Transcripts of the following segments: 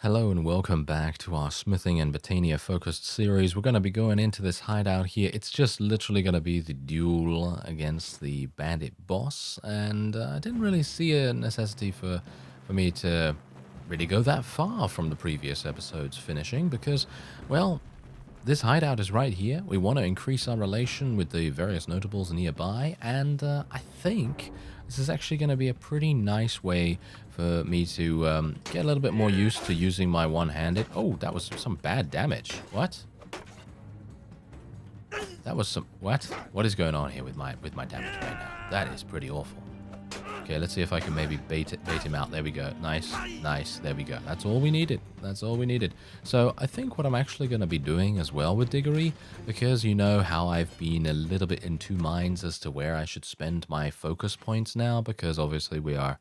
Hello and welcome back to our smithing and Botania focused series. We're going to be going into this hideout here. It's just literally going to be the duel against the bandit boss, and I didn't really see a necessity for me to really go that far from the previous episodes finishing because, well, this hideout is right here. We want to increase our relation with the various notables nearby, and I think this is actually going to be a pretty nice way for me to get a little bit more used to using my one-handed. Oh, that was some bad damage. What? That was some... What? What is going on here with my damage right now? That is pretty awful. Okay, let's see if I can maybe bait him out. There we go. Nice, nice. There we go. That's all we needed. That's all we needed. So I think what I'm actually going to be doing as well with Diggory, because you know how I've been a little bit in two minds as to where I should spend my focus points now, because obviously we are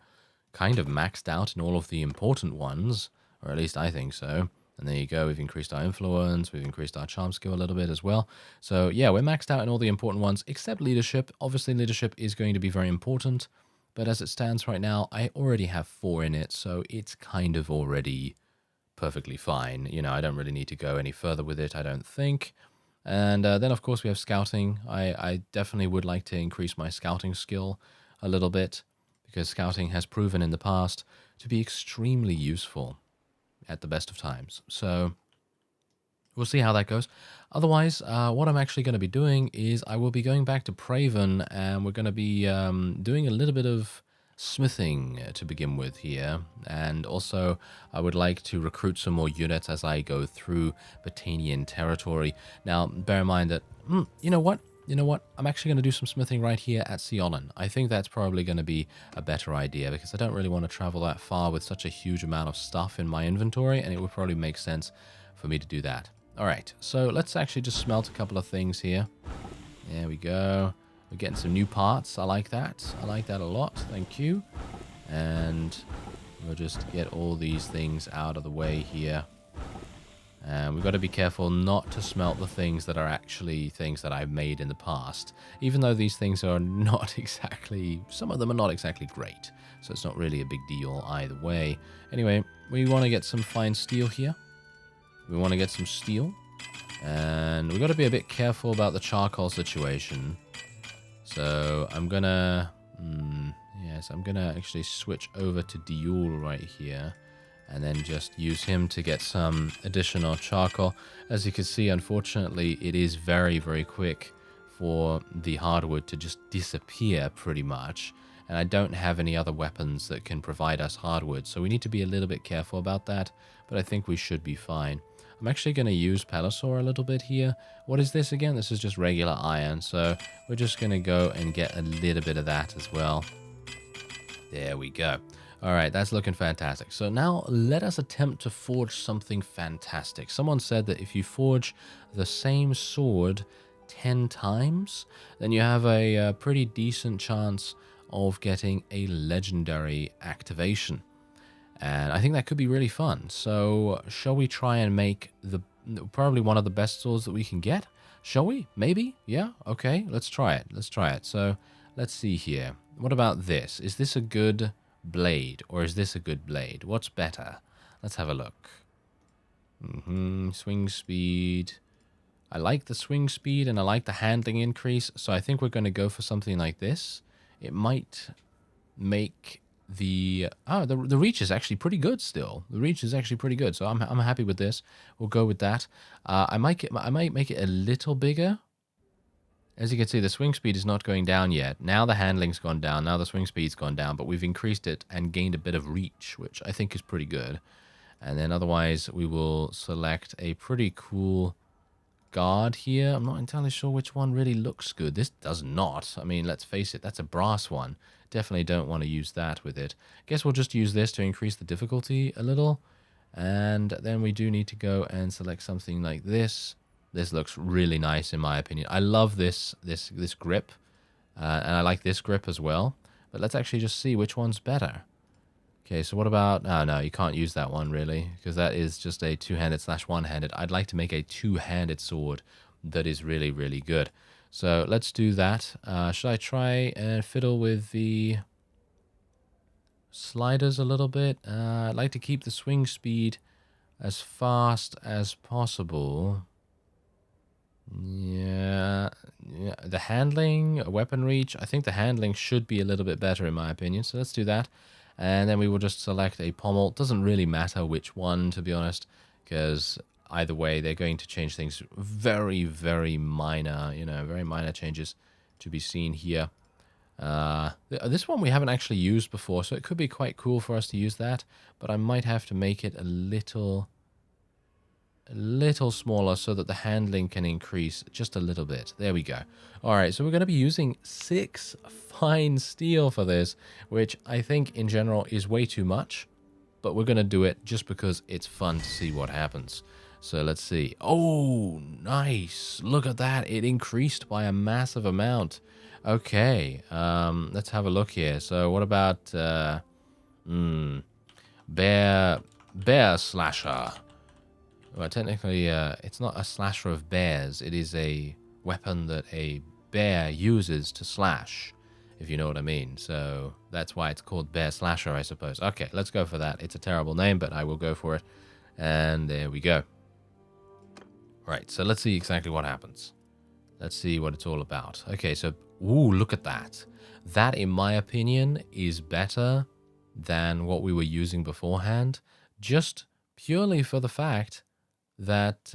kind of maxed out in all of the important ones, or at least I think so. And there you go. We've increased our influence. We've increased our charm skill a little bit as well. So yeah, we're maxed out in all the important ones, except leadership. Obviously, leadership is going to be very important. But as it stands right now, I already have 4 in it, so it's kind of already perfectly fine. You know, I don't really need to go any further with it, I don't think. And then, of course, we have scouting. I definitely would like to increase my scouting skill a little bit, because scouting has proven in the past to be extremely useful at the best of times. So we'll see how that goes. Otherwise, what I'm actually going to be doing is I will be going back to Praven, and we're going to be doing a little bit of smithing to begin with here. And also, I would like to recruit some more units as I go through Botanian territory. Now, bear in mind that, you know what? You know what? I'm actually going to do some smithing right here at Sionen. I think that's probably going to be a better idea, because I don't really want to travel that far with such a huge amount of stuff in my inventory, and it would probably make sense for me to do that. Alright, so let's actually just smelt a couple of things here. There we go. We're getting some new parts. I like that. I like that a lot. Thank you. And we'll just get all these things out of the way here. And we've got to be careful not to smelt the things that are actually things that I've made in the past. Even though these things are not exactly... Some of them are not exactly great. So it's not really a big deal either way. Anyway, we want to get some fine steel here. We want to get some steel, and we've got to be a bit careful about the charcoal situation. So I'm gonna, yes, I'm gonna actually switch over to Diul right here, and then just use him to get some additional charcoal. As you can see, unfortunately, it is very, very quick for the hardwood to just disappear pretty much. And I don't have any other weapons that can provide us hardwood, so we need to be a little bit careful about that, but I think we should be fine. I'm actually going to use Pelisaur a little bit here. What is this again? This is just regular iron, so we're just going to go and get a little bit of that as well. There we go. Alright, that's looking fantastic. So now let us attempt to forge something fantastic. Someone said that if you forge the same sword 10 times, then you have a pretty decent chance of getting a legendary activation. And I think that could be really fun. So shall we try and make probably one of the best swords that we can get? Shall we? Maybe? Yeah? Okay, let's try it. Let's try it. So let's see here. What about this? Is this a good blade, or is this a good blade? What's better? Let's have a look. Swing speed. I like the swing speed, and I like the handling increase. So I think we're going to go for something like this. It might make the reach is actually pretty good still. The reach is actually pretty good, so I'm happy with this. We'll go with that. I might make it a little bigger. As you can see, the swing speed is not going down yet. Now the handling's gone down. Now the swing speed's gone down, but we've increased it and gained a bit of reach, which I think is pretty good. And then otherwise, we will select a pretty cool guard here. I'm not entirely sure which one really looks good. This does not. I mean, let's face it, that's a brass one. Definitely don't want to use that with it. Guess we'll just use this to increase the difficulty a little. And then we do need to go and select something like this. This looks really nice in my opinion. I love this grip. And I like this grip as well. But let's actually just see which one's better. Okay, so what about... Oh, no, you can't use that one, really, because that is just a two-handed / one-handed. I'd like to make a two-handed sword that is really, really good. So let's do that. Should I try and fiddle with the sliders a little bit? I'd like to keep the swing speed as fast as possible. Yeah, the handling, weapon reach, I think the handling should be a little bit better in my opinion, so let's do that. And then we will just select a pommel. Doesn't really matter which one, to be honest, because either way, they're going to change things very, very minor, very minor changes to be seen here. This one we haven't actually used before, so it could be quite cool for us to use that, but I might have to make it a little smaller so that the handling can increase just a little bit. There we go. All right, so we're going to be using 6 fine steel for this, which I think in general is way too much, but we're going to do it just because it's fun to see what happens. So let's see. Oh, nice. Look at that. It increased by a massive amount. Okay, let's have a look here. So what about bear slasher? Well, technically, it's not a slasher of bears. It is a weapon that a bear uses to slash, if you know what I mean. So that's why it's called bear slasher, I suppose. Okay, let's go for that. It's a terrible name, but I will go for it. And there we go. Right, so let's see exactly what happens. Let's see what it's all about. Okay, so, ooh, look at that. That, in my opinion, is better than what we were using beforehand, just purely for the fact that,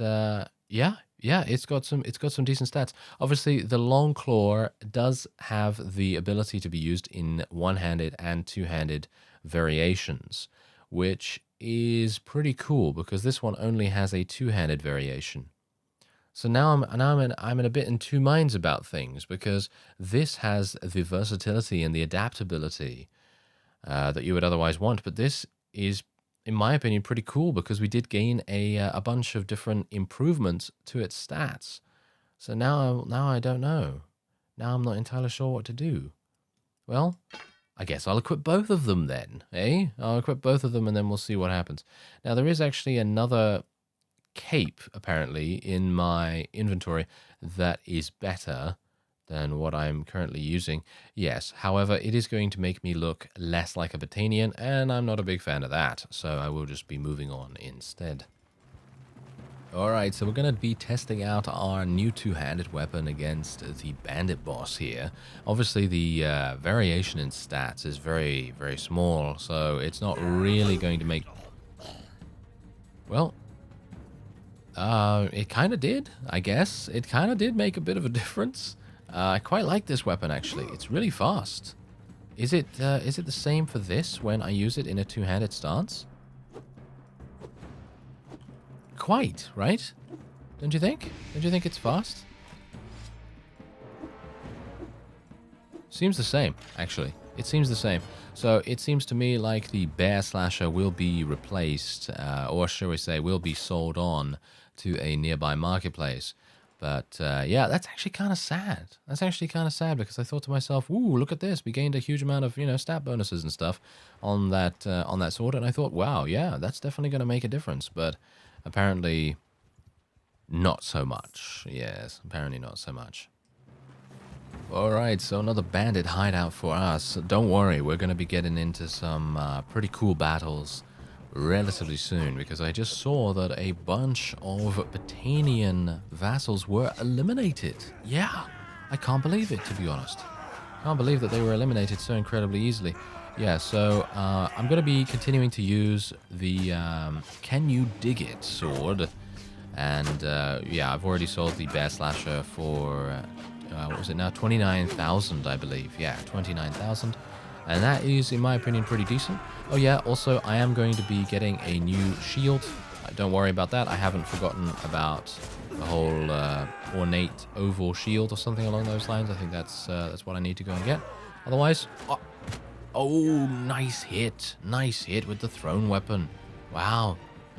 yeah, it's got some decent stats. Obviously, the long claw does have the ability to be used in one-handed and two-handed variations, which is pretty cool because this one only has a two-handed variation. So now I'm in a bit in two minds about things because this has the versatility and the adaptability that you would otherwise want, but this is, in my opinion, pretty cool because we did gain a bunch of different improvements to its stats. So now I don't know. Now I'm not entirely sure what to do. Well, I guess I'll equip both of them then, eh? I'll equip both of them and then we'll see what happens. Now there is actually another cape apparently in my inventory that is better than what I'm currently using. Yes, however, it is going to make me look less like a Botanian, and I'm not a big fan of that, so I will just be moving on instead. Alright, so we're going to be testing out our new two-handed weapon against the bandit boss here. Obviously, the variation in stats is very, very small, so it's not really going to make... Well... it kind of did, I guess. It kind of did make a bit of a difference. I quite like this weapon, actually. It's really fast. Is it the same for this when I use it in a two-handed stance? Quite, right? Don't you think? Don't you think it's fast? Seems the same, actually. It seems the same. So it seems to me like the bear slasher will be replaced, or shall we say, will be sold on to a nearby marketplace. But yeah, that's actually kind of sad. That's actually kind of sad because I thought to myself, "Ooh, look at this! We gained a huge amount of stat bonuses and stuff on that sword." And I thought, "Wow, yeah, that's definitely going to make a difference." But apparently, not so much. Yes, apparently not so much. All right, so another bandit hideout for us. Don't worry, we're going to be getting into some pretty cool battles relatively soon because I just saw that a bunch of Botanian vassals were eliminated. Yeah, I can't believe it, to be honest. Can't believe that they were eliminated so incredibly easily. Yeah, so I'm going to be continuing to use the Can You Dig It sword. And yeah, I've already sold the Bear Slasher for, what was it now? 29,000, I believe. Yeah, 29,000. And that is, in my opinion, pretty decent. Oh yeah, also I am going to be getting a new shield. Don't worry about that. I haven't forgotten about the whole ornate oval shield or something along those lines. I think that's what I need to go and get. Otherwise, oh, nice hit. Nice hit with the thrown weapon. Wow.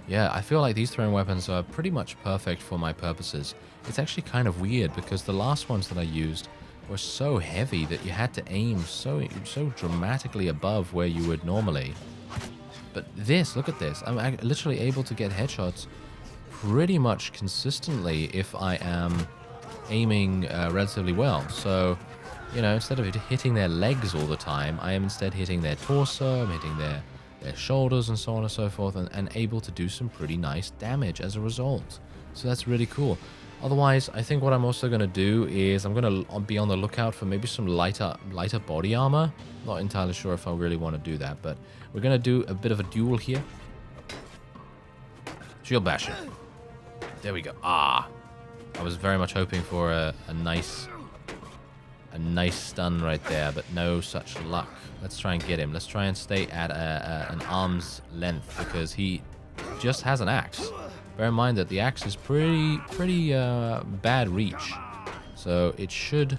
Yeah, I feel like these thrown weapons are pretty much perfect for my purposes. It's actually kind of weird because the last ones that I used were so heavy that you had to aim so dramatically above where you would normally. But this, look at this. I'm literally able to get headshots pretty much consistently if I am aiming relatively well. So, instead of hitting their legs all the time, I am instead hitting their torso, I'm hitting their their shoulders and so on and so forth, and able to do some pretty nice damage as a result. So that's really cool. Otherwise, I think what I'm also going to do is I'm going to be on the lookout for maybe some lighter body armor. Not entirely sure if I really want to do that, but we're going to do a bit of a duel here. Shield basher. There we go. Ah, I was very much hoping for a nice stun right there, but no such luck. Let's try and get him. Let's try and stay at an arm's length because he just has an axe. Bear in mind that the axe is pretty bad reach, so it should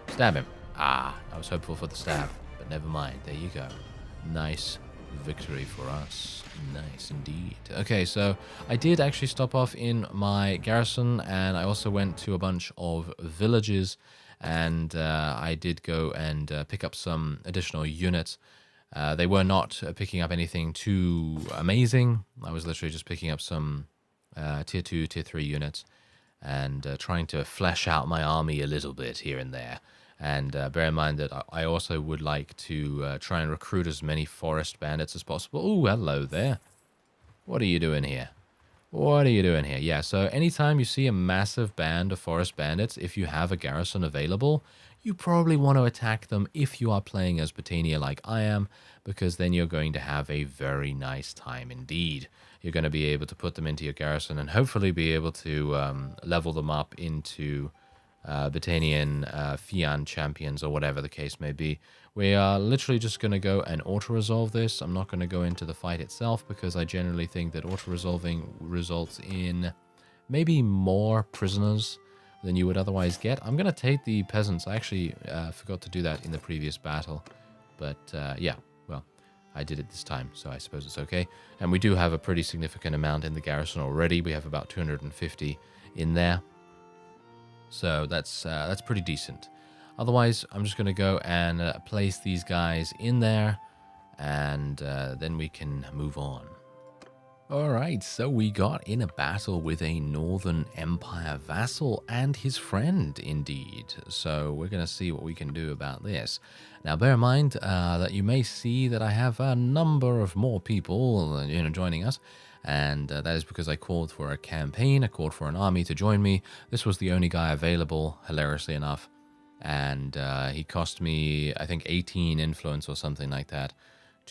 stab him. Ah, I was hopeful for the stab, but never mind. There you go. Nice victory for us. Nice indeed. Okay, so I did actually stop off in my garrison, and I also went to a bunch of villages, and I did go and pick up some additional units. They were not picking up anything too amazing. I was literally just picking up some tier 2, tier 3 units and trying to flesh out my army a little bit here and there. And bear in mind that I also would like to try and recruit as many forest bandits as possible. Oh, hello there. What are you doing here? What are you doing here? Yeah, so anytime you see a massive band of forest bandits, if you have a garrison available, you probably want to attack them if you are playing as Britannia like I am, because then you're going to have a very nice time indeed. You're going to be able to put them into your garrison and hopefully be able to level them up into Britannian Fian champions or whatever the case may be. We are literally just going to go and auto-resolve this. I'm not going to go into the fight itself because I generally think that auto-resolving results in maybe more prisoners than you would otherwise get. I'm going to take the peasants. I actually forgot to do that in the previous battle. But yeah, well, I did it this time, so I suppose it's okay. And we do have a pretty significant amount in the garrison already. We have about 250 in there. So that's pretty decent. Otherwise, I'm just going to go and place these guys in there, and then we can move on. Alright, so we got in a battle with a Northern Empire vassal and his friend, indeed. So we're going to see what we can do about this. Now, bear in mind that you may see that I have a number of more people joining us. And that is because I called for a campaign, I called for an army to join me. This was the only guy available, hilariously enough. And he cost me, I think, 18 influence or something like that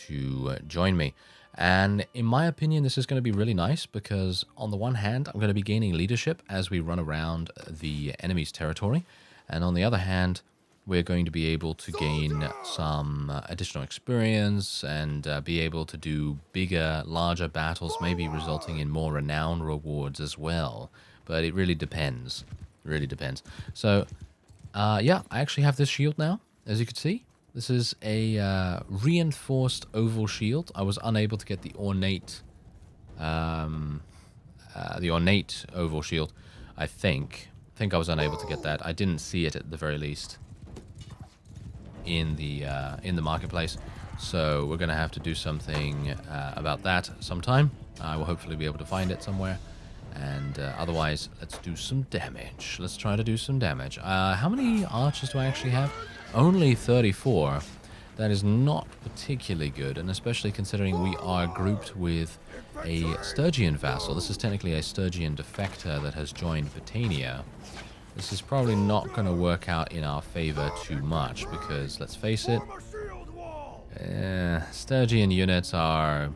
to join me. And in my opinion, this is going to be really nice because on the one hand, I'm going to be gaining leadership as we run around the enemy's territory. And on the other hand, we're going to be able to gain some additional experience and be able to do bigger, larger battles, maybe resulting in more renown rewards as well. But it really depends. It really depends. So, yeah, I actually have this shield now, as you can see. This is a reinforced oval shield. I was unable to get the ornate oval shield, I think. I was unable to get that. I didn't see it at the very least in the marketplace, so we're gonna have to do something about that sometime. I will hopefully be able to find it somewhere, and otherwise let's do some damage. Let's try to do some damage. How many archers do I actually have? Only 34. That is not particularly good, and especially considering we are grouped with a Sturgian vassal. This is technically a Sturgian defector that has joined Britannia. This is probably not going to work out in our favor too much because, let's face it, Sturgian units are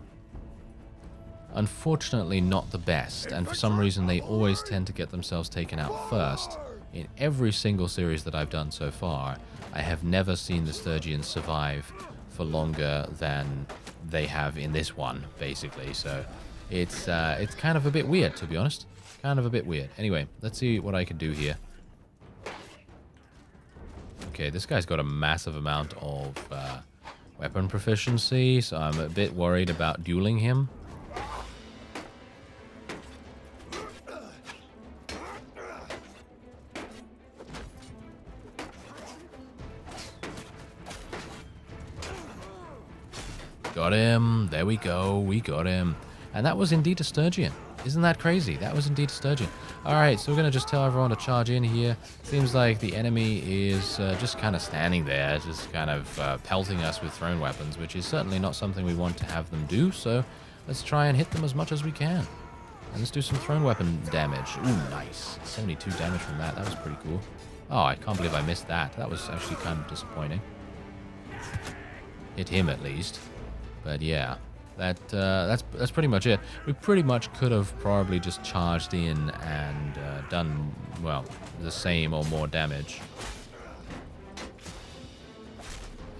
unfortunately not the best, and for some reason they always tend to get themselves taken out first. In every single series that I've done so far, I have never seen the Sturgians survive for longer than they have in this one, basically. So it's kind of a bit weird, to be honest. Kind of a bit weird. Anyway, let's see what I can do here. Okay, this guy's got a massive amount of weapon proficiency, so I'm a bit worried about dueling him. Got him. There we go. We got him. And that was indeed a Sturgeon. Isn't that crazy? That was indeed a Sturgeon. Alright, so we're going to just tell everyone to charge in here. Seems like the enemy is just kind of standing there, just kind of pelting us with thrown weapons, which is certainly not something we want to have them do, so let's try and hit them as much as we can. And let's do some thrown weapon damage. Ooh, nice. 72 damage from that. That was pretty cool. Oh, I can't believe I missed that. That was actually kind of disappointing. Hit him at least. But yeah, that's pretty much it. We pretty much could have probably just charged in and done, well, the same or more damage.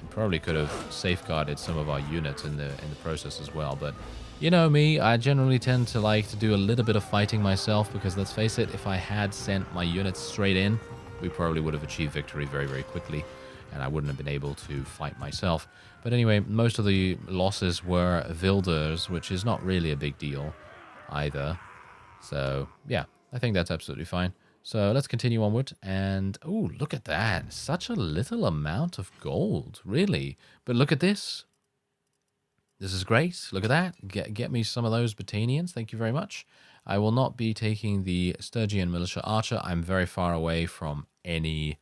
And probably could have safeguarded some of our units in the process as well, but you know me, I generally tend to like to do a little bit of fighting myself because, let's face it, if I had sent my units straight in, we probably would have achieved victory very, very quickly, and I wouldn't have been able to fight myself. But anyway, most of the losses were Wilders, which is not really a big deal either. So, yeah, I think that's absolutely fine. So let's continue onward, and, oh, look at that. Such a little amount of gold, really. But look at this. This is great. Look at that. Get me some of those Battanians. Thank you very much. I will not be taking the Sturgeon Militia Archer. I'm very far away from any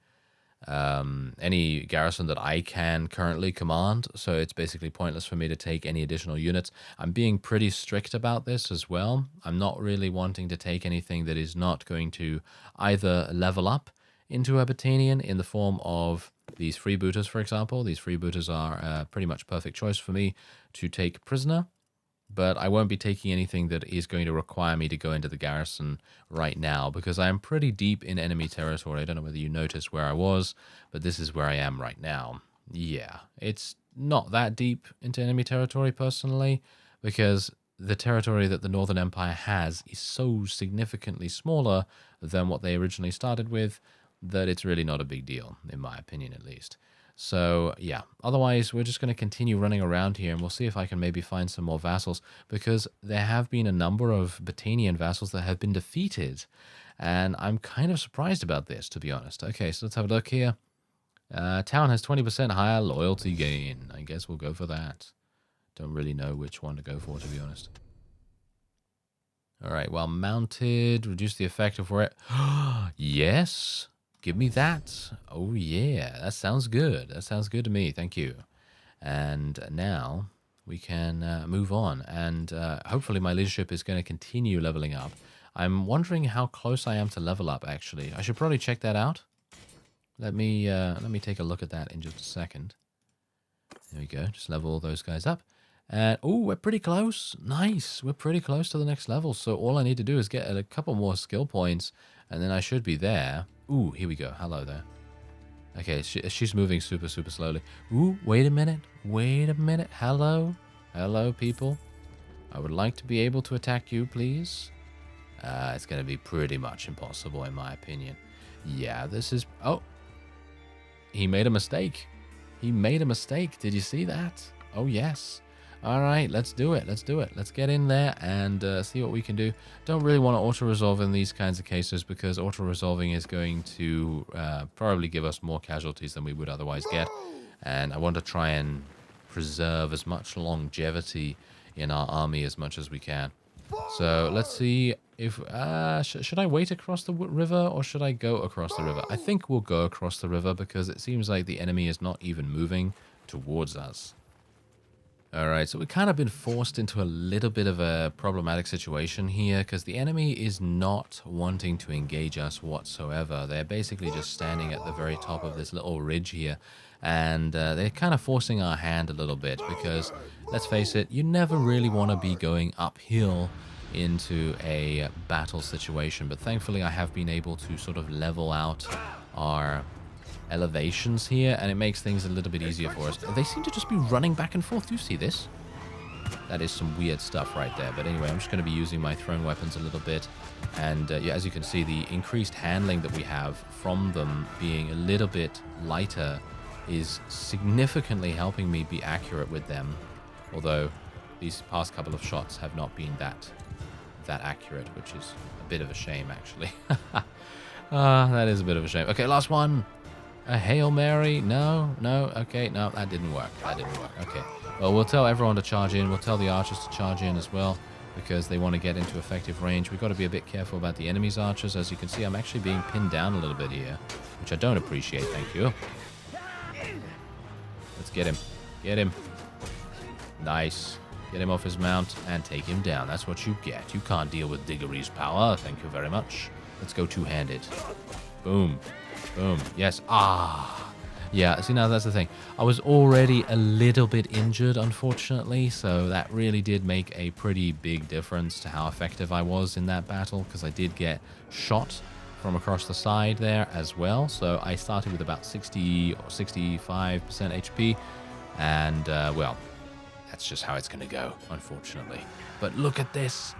garrison that I can currently command, so it's basically pointless for me to take any additional units. I'm being pretty strict about this as well. I'm not really wanting to take anything that is not going to either level up into a Battanian in the form of these freebooters, for example. These freebooters are pretty much perfect choice for me to take prisoner, but I won't be taking anything that is going to require me to go into the garrison right now because I am pretty deep in enemy territory. I don't know whether you noticed where I was, but this is where I am right now. Yeah, it's not that deep into enemy territory personally because the territory that the Northern Empire has is so significantly smaller than what they originally started with that it's really not a big deal, in my opinion at least. So, yeah, otherwise we're just going to continue running around here and we'll see if I can maybe find some more vassals because there have been a number of Battanian vassals that have been defeated and I'm kind of surprised about this, to be honest. Okay, so let's have a look here. Town has 20% higher loyalty gain. I guess we'll go for that. Don't really know which one to go for, to be honest. Alright, well, mounted, reduce the effect of where it... Yes! Give me that. Oh, yeah. That sounds good. That sounds good to me. Thank you. And now we can move on. And hopefully my leadership is going to continue leveling up. I'm wondering how close I am to level up, actually. I should probably check that out. Let me take a look at that in just a second. There we go. Just level all those guys up. And, oh, we're pretty close. Nice. We're pretty close to the next level. So all I need to do is get a couple more skill points, and then I should be there. Ooh, here we go. Hello there. Okay, she's moving super, super slowly. Ooh, wait a minute. Wait a minute. Hello. Hello, people. I would like to be able to attack you, please. It's going to be pretty much impossible, in my opinion. Yeah, this is... Oh. He made a mistake. He made a mistake. Did you see that? Oh, yes. All right, let's do it. Let's do it. Let's get in there and see what we can do. Don't really want to auto-resolve in these kinds of cases because auto-resolving is going to probably give us more casualties than we would otherwise get. And I want to try and preserve as much longevity in our army as much as we can. So let's see if... should I wait across the river or should I go across the river? I think we'll go across the river because it seems like the enemy is not even moving towards us. Alright, so we've kind of been forced into a little bit of a problematic situation here because the enemy is not wanting to engage us whatsoever. They're basically just standing at the very top of this little ridge here and they're kind of forcing our hand a little bit because, let's face it, you never really want to be going uphill into a battle situation, but thankfully I have been able to sort of level out our elevations here, and it makes things a little bit easier for us. They seem to just be running back and forth. Do you see this? That is some weird stuff right there. But anyway, I'm just going to be using my thrown weapons a little bit. And yeah, as you can see, the increased handling that we have from them being a little bit lighter is significantly helping me be accurate with them. Although these past couple of shots have not been that accurate, which is a bit of a shame, actually. That is a bit of a shame. Okay, last one. A Hail Mary? No, okay, no, that didn't work. Okay, well, we'll tell everyone to charge in. We'll tell the archers to charge in as well. because they want to get into effective range. We've got to be a bit careful about the enemy's archers. As you can see, I'm actually being pinned down a little bit here, which I don't appreciate, thank you. Let's get him. Get him. Nice. Get him off his mount and take him down. That's what you get. You can't deal with Diggory's power. Thank you very much. Let's go two-handed. Boom. Boom. Yes. Ah. Yeah, see, now that's the thing. I was already a little bit injured, unfortunately, so that really did make a pretty big difference to how effective I was in that battle, because I did get shot from across the side there as well. So I started with about 60 or 65% HP, and, well, that's just how it's going to go, unfortunately. But look at this.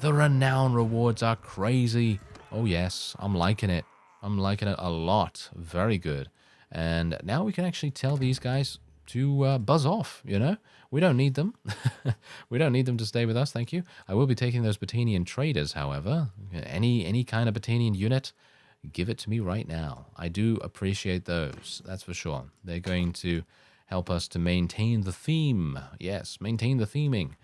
The renown rewards are crazy. Oh, yes, I'm liking it. I'm liking it a lot. Very good. And now we can actually tell these guys to buzz off, you know? We don't need them. We don't need them to stay with us, thank you. I will be taking those Batanian traders, however. Any kind of Batanian unit, give it to me right now. I do appreciate those, that's for sure. They're going to help us to maintain the theme. Yes, maintain the theming.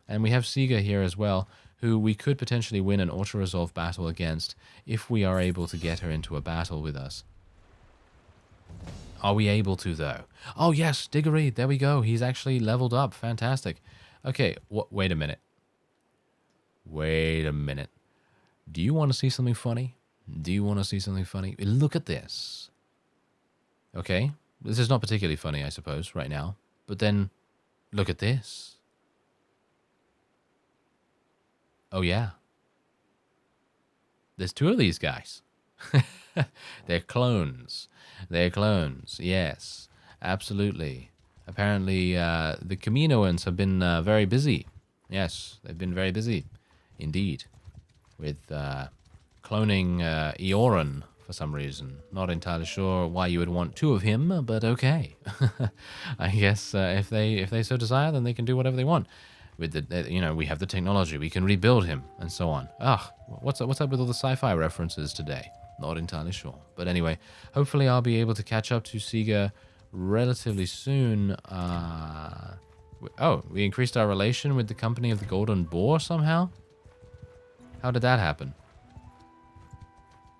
And we have Siga here as well, who we could potentially win an auto-resolve battle against if we are able to get her into a battle with us. Are we able to, though? Oh, yes, Diggory. There we go. He's actually leveled up. Fantastic. Okay, wait a minute. Wait a minute. Do you want to see something funny? Do you want to see something funny? Look at this. Okay, this is not particularly funny, I suppose, right now. But then, look at this. Oh, yeah. There's two of these guys. They're clones. They're clones, yes, absolutely. Apparently, the Caminoans have been very busy. Yes, they've been very busy, indeed, with cloning Eoran for some reason. Not entirely sure why you would want two of him, but okay. I guess if they so desire, then they can do whatever they want. With the, you know, we have the technology, we can rebuild him, and so on. What's up with all the sci-fi references today? Not entirely sure. But anyway, hopefully I'll be able to catch up to Siga relatively soon. Oh, we increased our relation with the Company of the Golden Boar somehow? How did that happen?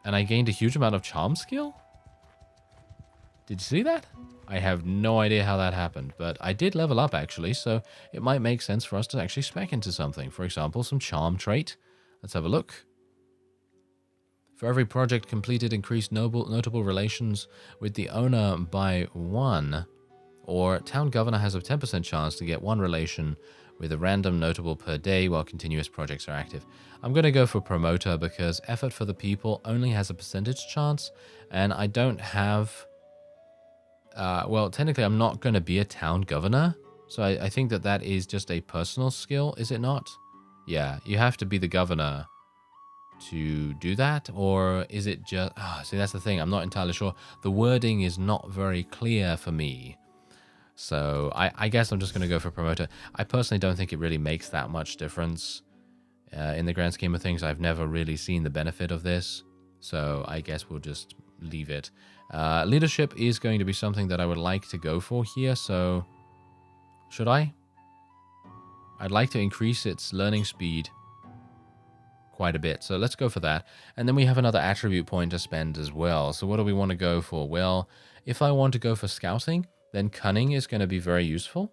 And I gained a huge amount of charm skill? Did you see that? I have no idea how that happened, but I did level up actually, so it might make sense for us to actually spec into something. For example, some charm trait. Let's have a look. For every project completed, increase notable relations with the owner by 1, or town governor has a 10% chance to get 1 relation with a random notable per day while continuous projects are active. I'm going to go for promoter because effort for the people only has a percentage chance, and I don't have... well, technically I'm not going to be a town governor, so I think that is just a personal skill, is it not? Yeah, you have to be the governor to do that, or is it just... see, that's the thing, I'm not entirely sure. The wording is not very clear for me, so I guess I'm just going to go for promoter. I personally don't think it really makes that much difference in the grand scheme of things. I've never really seen the benefit of this, so I guess we'll just leave it. Leadership is going to be something that I would like to go for here, so should I? I'd like to increase its learning speed quite a bit, so let's go for that. And then we have another attribute point to spend as well. So what do we want to go for? Well, if I want to go for scouting, then cunning is going to be very useful,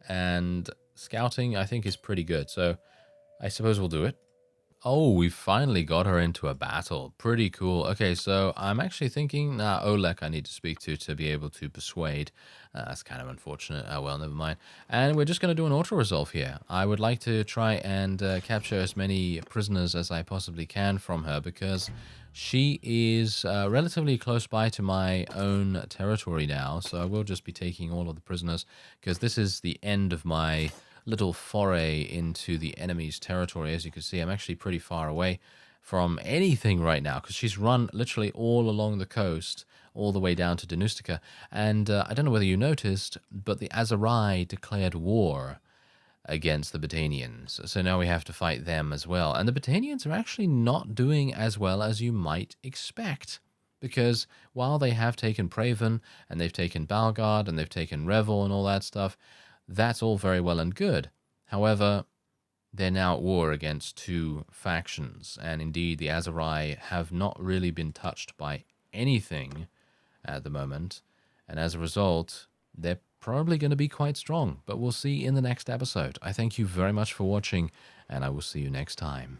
and scouting I think is pretty good, so I suppose we'll do it. Oh, we finally got her into a battle. Pretty cool. Okay, so I'm actually thinking, Oleg I need to speak to be able to persuade. That's kind of unfortunate. Oh, well, never mind. And we're just going to do an auto-resolve here. I would like to try and capture as many prisoners as I possibly can from her, because she is relatively close by to my own territory now. So I will just be taking all of the prisoners, because this is the end of my little foray into the enemy's territory. As you can see, I'm actually pretty far away from anything right now, because she's run literally all along the coast, all the way down to Danustica. And I don't know whether you noticed, but the Azarai declared war against the Batanians. So now we have to fight them as well. And the Batanians are actually not doing as well as you might expect, because while they have taken Praven, and they've taken Balgard, and they've taken Revel and all that stuff, that's all very well and good. However, they're now at war against two factions, and indeed the Aserai have not really been touched by anything at the moment, and as a result, they're probably going to be quite strong, but we'll see in the next episode. I thank you very much for watching, and I will see you next time.